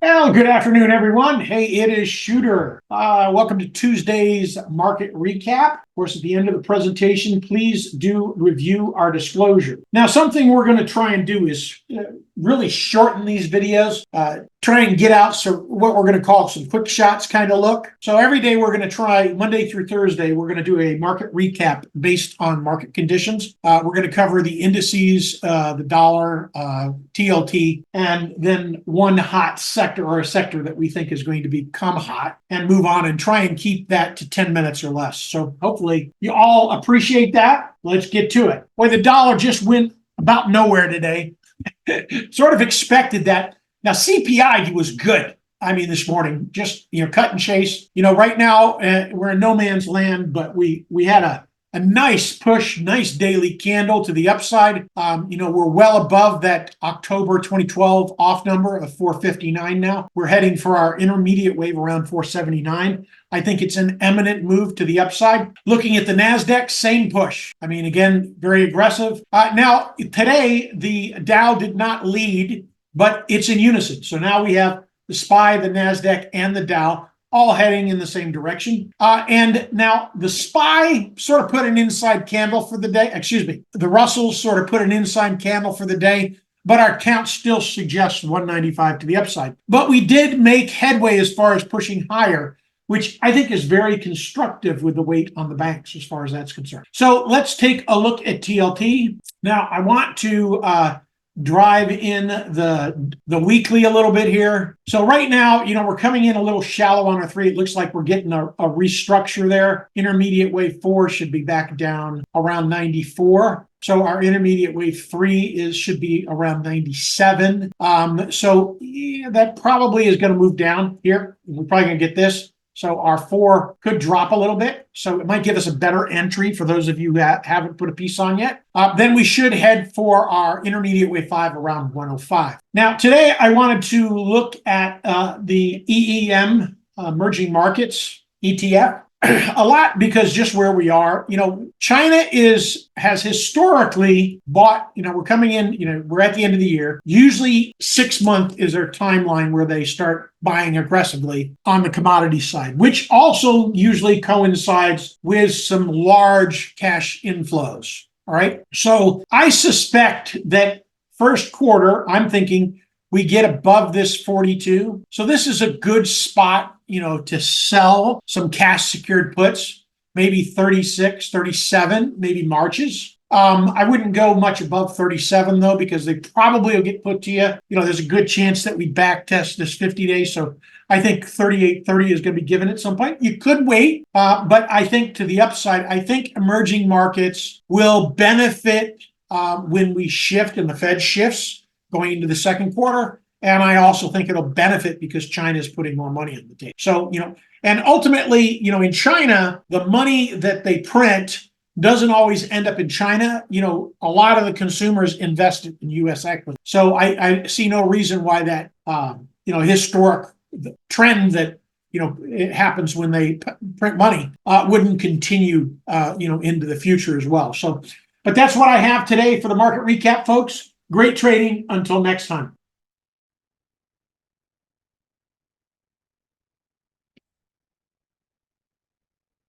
Well, good afternoon, everyone. Hey, it is Shooter. Welcome to Tuesday's market recap. Of course, at the end of the presentation, please do review our disclosure. Now, something we're going to try and do is really shorten these videos, try and get out what we're going to call some quick shots kind of look. So every day we're going to try, Monday through Thursday, we're going to do a market recap based on market conditions. We're going to cover the indices, the dollar, TLT, and then one hot sector or a sector that we think is going to become hot, and move on and try and keep that to 10 minutes or less. So hopefully you all appreciate that. Let's get to it. Boy, the dollar just went about nowhere today. Sort of expected that. Now, CPI was good. I mean, this morning, just, cut and chase. Right now, we're in no man's land, but we had a nice push, nice daily candle to the upside. We're well above that October 2012 off number of 459 now. We're heading for our intermediate wave around 479. I think it's an imminent move to the upside. Looking at the NASDAQ, same push. I mean, again, very aggressive. Now, today, the Dow did not lead, but it's in unison. So now we have the SPY, the NASDAQ, and the Dow all heading in the same direction. And now the SPY sort of put an inside candle for the day. Excuse me. The Russell sort of put an inside candle for the day, but our count still suggests 195 to the upside. But we did make headway as far as pushing higher, which I think is very constructive with the weight on the banks as far as that's concerned. So let's take a look at TLT. Now, I want to drive in the weekly a little bit here. So right now, we're coming in a little shallow on our 3. It looks like we're getting a restructure there. Intermediate wave 4 should be back down around 94. So our intermediate wave 3 should be around 97. That probably is going to move down here. We're probably going to get this. So our 4 could drop a little bit. So it might give us a better entry for those of you who haven't put a piece on yet. Then we should head for our intermediate wave 5 around 105. Now, today I wanted to look at the EEM, emerging markets ETF. A lot, because just where we are, China has historically bought, we're coming in, we're at the end of the year. Usually 6 months is their timeline where they start buying aggressively on the commodity side, which also usually coincides with some large cash inflows. All right. So I suspect that first quarter, I'm thinking we get above this 42. So this is a good spot, to sell some cash secured puts, maybe 36, 37, maybe Marches. I wouldn't go much above 37 though, because they probably will get put to you. There's a good chance that we back test this 50 days. So I think 38.30 is going to be given at some point. You could wait, but I think to the upside, I think emerging markets will benefit when we shift and the Fed shifts going into the second quarter. And I also think it'll benefit because China is putting more money on the table. So, and ultimately, in China, the money that they print doesn't always end up in China. A lot of the consumers invest in U.S. equity. So I see no reason why that, historic trend that, it happens when they print money wouldn't continue, into the future as well. So, but that's what I have today for the market recap, folks. Great trading. Until next time.